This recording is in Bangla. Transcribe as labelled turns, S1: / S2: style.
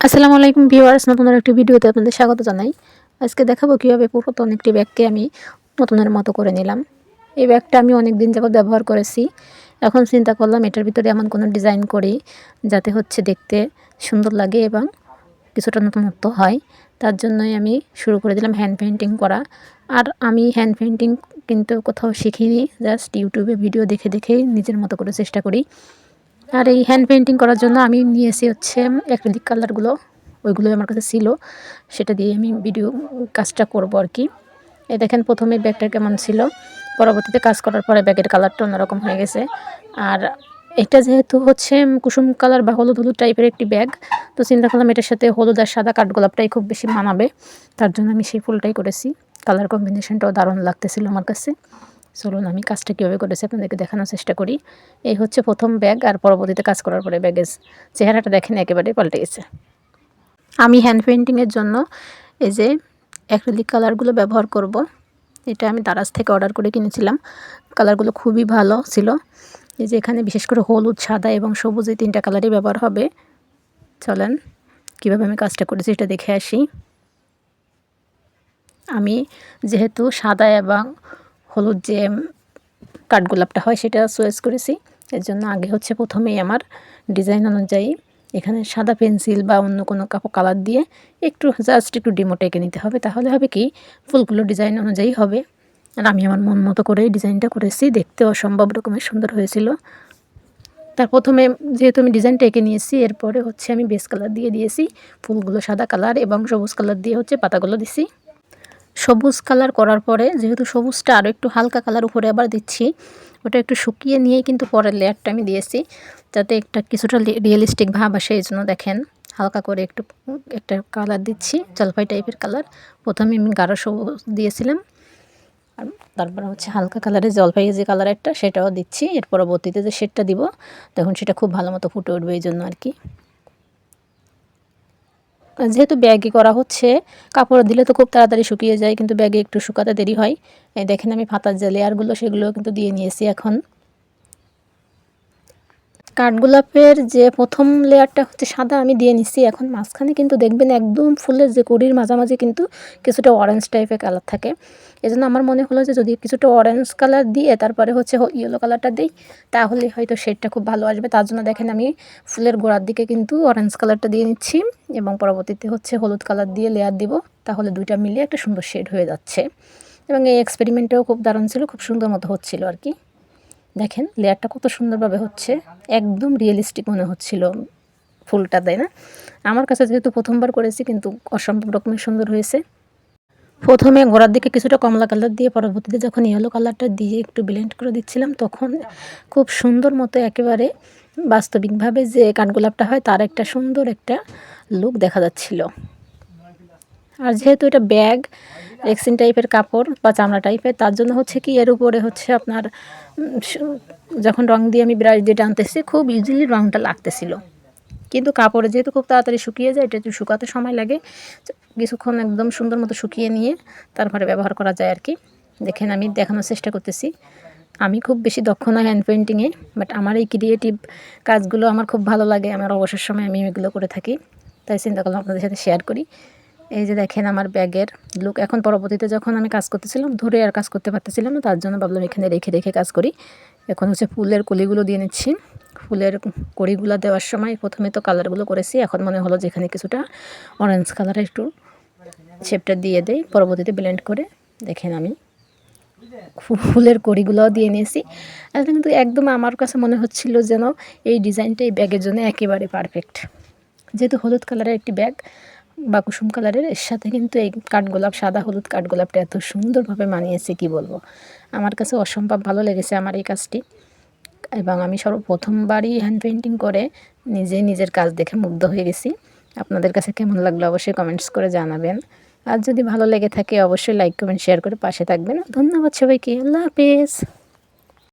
S1: আসসালামু আলাইকুম ভিউয়ার্স, নতুন আরেকটি ভিডিওতে আপনাদের স্বাগত জানাই। আজকে দেখাবো কিভাবে পুরাতন একটি ব্যাগকে আমি নতুনের মতো করে নিলাম। এই ব্যাগটা আমি অনেক দিন যাবত ব্যবহার করেছি। এখন চিন্তা করলাম এটার ভিতরে এমন কোনো ডিজাইন করি যাতে দেখতে সুন্দর লাগে এবং কিছুটা নতুনত্ব হয়। তার জন্যই আমি শুরু করে দিলাম হ্যান্ড পেইন্টিং করা। আর আমি হ্যান্ড পেইন্টিং কিন্তু কোথাও শিখিনি, জাস্ট ইউটিউবে ভিডিও দেখে দেখেই নিজের মতো করে চেষ্টা করি। আর এই হ্যান্ড পেইন্টিং করার জন্য আমি নিয়েছি অ্যাক্রিলিক কালারগুলো। ওইগুলোই আমার কাছে ছিল, সেটা দিয়ে আমি কাজটা করব আর কি। এই দেখেন প্রথমে ব্যাগটা কেমন ছিল, পরবর্তীতে কাজ করার পরে ব্যাগের কালারটা অন্যরকম হয়ে গেছে। আর এটা যেহেতু কুসুম কালার বা হলুদ হলুদ টাইপের একটি ব্যাগ, তো চিন্তা করলাম এটার সাথে হলুদ আর সাদা কাঠগোলাপটাই খুব বেশি মানাবে। তার জন্য আমি সেই ফুলটাই করেছি। কালার কম্বিনেশনটাও দারুণ লাগতেছিল আমার কাছে। চলুন আমি কাজটা কীভাবে করেছি আপনাদেরকে দেখানোর চেষ্টা করি। এই প্রথম ব্যাগ, আর পরবর্তীতে কাজ করার পরে ব্যাগের চেহারাটা দেখেন একেবারে পাল্টে গেছে। আমি হ্যান্ড পেইন্টিংয়ের জন্য এই যে অ্যাক্রিলিক কালারগুলো ব্যবহার করব। এটা আমি দারাজ থেকে অর্ডার করে কিনেছিলাম। কালারগুলো খুবই ভালো ছিল। এই যে এখানে বিশেষ করে হলুদ, সাদা এবং সবুজ, এই তিনটা কালারই ব্যবহার হবে। চলেন কীভাবে আমি কাজটা করেছি এটা দেখে আসি। আমি যেহেতু সাদা এবং হলুদ যে কাঠগোলাপটা হয় সেটা চয়েস করেছি, এর জন্য আগে প্রথমেই আমার ডিজাইন অনুযায়ী এখানে সাদা পেন্সিল বা অন্য কোনো কালার দিয়ে জাস্ট একটু ডেমোটা এঁকে নিতে হবে। তাহলে হবে কি, ফুলগুলো ডিজাইন অনুযায়ী হবে। আর আমি আমার মন মতো করে ডিজাইনটা করেছি, দেখতে অসম্ভব রকমের সুন্দর হয়েছিল। তার প্রথমে যেহেতু আমি ডিজাইনটা এঁকে নিয়েছি, এরপরে আমি বেস কালার দিয়ে দিয়েছি, ফুলগুলো সাদা কালার এবং সবুজ কালার দিয়ে পাতাগুলো দিছি। সবুজ কালার করার পরে যেহেতু সবুজটা আরও একটু হালকা কালার উপরে আবার দিচ্ছি, ওটা একটু শুকিয়ে নিয়েই কিন্তু পরের লেয়ারটা আমি দিয়েছি, যাতে কিছুটা রিয়েলিস্টিক ভাব আসে। এই জন্য দেখেন হালকা করে একটা কালার দিচ্ছি, জলপাই টাইপের কালার। প্রথমে আমি গাঢ় সবুজ দিয়েছিলাম, আর তারপরে হালকা কালারের জলপাই যে কালারটা সেটাও দিচ্ছি। এর পরবর্তীতে যে শেডটা দিব তখন সেটা খুব ভালো মতো ফুটে উঠবে, এই জন্য আর কি। যেহেতু ব্যাগে করা কাপড় দিলে তো খুব তাড়াতাড়ি শুকিয়ে যায়, কিন্তু ব্যাগে একটু শুকাতে দেরি হয়। এই দেখেন আমি পাতার যে লেয়ারগুলো সেগুলো কিন্তু দিয়ে নিয়েছি। এখন কাঠগোলাপের যে প্রথম লেয়ারটা সাদা আমি দিয়ে নিচ্ছি। এখন মাঝখানে কিন্তু দেখবেন একদম ফুলের যে কড়ির মাঝামাঝি কিন্তু কিছুটা অরেঞ্জ টাইপের কালার থাকে। এজন্য আমার মনে হলো যে যদি কিছুটা অরেঞ্জ কালার দিয়ে তারপরে ইয়েলো কালারটা দিই, তাহলে হয়তো শেডটা খুব ভালো আসবে। তার জন্য দেখেন আমি ফুলের গোড়ার দিকে কিন্তু অরেঞ্জ কালারটা দিয়ে নিচ্ছি এবং পরবর্তীতে হলুদ কালার দিয়ে লেয়ার দিব। তাহলে দুইটা মিলিয়ে একটা সুন্দর শেড হয়ে যাচ্ছে। এবং এই এক্সপেরিমেন্টটাও খুব দারুণ ছিল, খুব সুন্দর মতো হচ্ছিল আর কি। দেখেন লেয়ারটা কত সুন্দরভাবে একদম রিয়েলিস্টিক মনে হচ্ছিল ফুলটা, তাই না? আমার কাছে যেহেতু প্রথমবার করেছি, কিন্তু অসম্ভব রকমের সুন্দর হয়েছে। প্রথমে গোড়ার দিকে কিছুটা কমলা কালার দিয়ে পরবর্তীতে যখন ইয়েলো কালারটা দিয়ে একটু ব্লেন্ড করে দিচ্ছিলাম, তখন খুব সুন্দর মতো একেবারে বাস্তবিকভাবে যে কাঠগোলাপটা হয় তার একটা সুন্দর একটা লুক দেখা যাচ্ছিল। আর যেহেতু এটা ব্যাগ, রেক্সিন টাইপের কাপড় বা চামড়া টাইপের, তার জন্য কি এর উপরে আপনার যখন রং দিয়ে আমি ব্রাশ দিয়ে টানতেছি খুব ইজিলি রংটা লাগতেছিল। কিন্তু কাপড়ে যেহেতু খুব তাড়াতাড়ি শুকিয়ে যায়, এটা একটু শুকাতে সময় লাগে। কিছুক্ষণ একদম সুন্দর মতো শুকিয়ে নিয়ে তারপরে ব্যবহার করা যায় আর কি। দেখেন আমি দেখানোর চেষ্টা করতেছি। আমি খুব বেশি দক্ষ না হ্যান্ড পেইন্টিংয়ে, বাট আমার এই ক্রিয়েটিভ কাজগুলো আমার খুব ভালো লাগে। আমার অবসর সময় আমি এগুলো করে থাকি, তাই চিন্তা করলাম আপনাদের সাথে শেয়ার করি। এই যে দেখেন আমার ব্যাগের লুক। এখন পরবর্তীতে যখন আমি কাজ করতেছিলাম, ধরে আর কাজ করতে পারতেছিলাম না, তার জন্য ভাবলাম এখানে রেখে রেখে কাজ করি। এখন ফুলের কলিগুলো দিয়ে নিচ্ছি। ফুলের কড়িগুলো দেওয়ার সময় প্রথমে তো কালারগুলো করেছি, এখন মনে হলো যেখানে কিছুটা অরেঞ্জ কালারের একটু শেপটা দিয়ে দেই, পরবর্তীতে ব্লেন্ড করে। দেখেন আমি ফুলের কড়িগুলোও দিয়ে নিয়েছি। আর কিন্তু একদম আমার কাছে মনে হচ্ছিল যেন এই ডিজাইনটা এই ব্যাগের জন্য একেবারে পারফেক্ট। যেহেতু হলুদ কালারের একটি ব্যাগ বা কুসুম কালারের, এর সাথে কিন্তু এই কাঠগোলাপ, সাদা হলুদ কাঠগোলাপটা এত সুন্দরভাবে মানিয়েছে কি বলবো। আমার কাছে অসম্ভব ভালো লেগেছে আমার এই কাজটি। এবং আমি সর্বপ্রথমবারই হ্যান্ড পেইন্টিং করে নিজের কাজ দেখে মুগ্ধ হয়ে গেছি। আপনাদের কাছে কেমন লাগলো অবশ্যই কমেন্টস করে জানাবেন। আর যদি ভালো লেগে থাকে অবশ্যই লাইক, কমেন্ট, শেয়ার করে পাশে থাকবেন। ধন্যবাদ সবাইকে। আল্লাহ হাফেজ।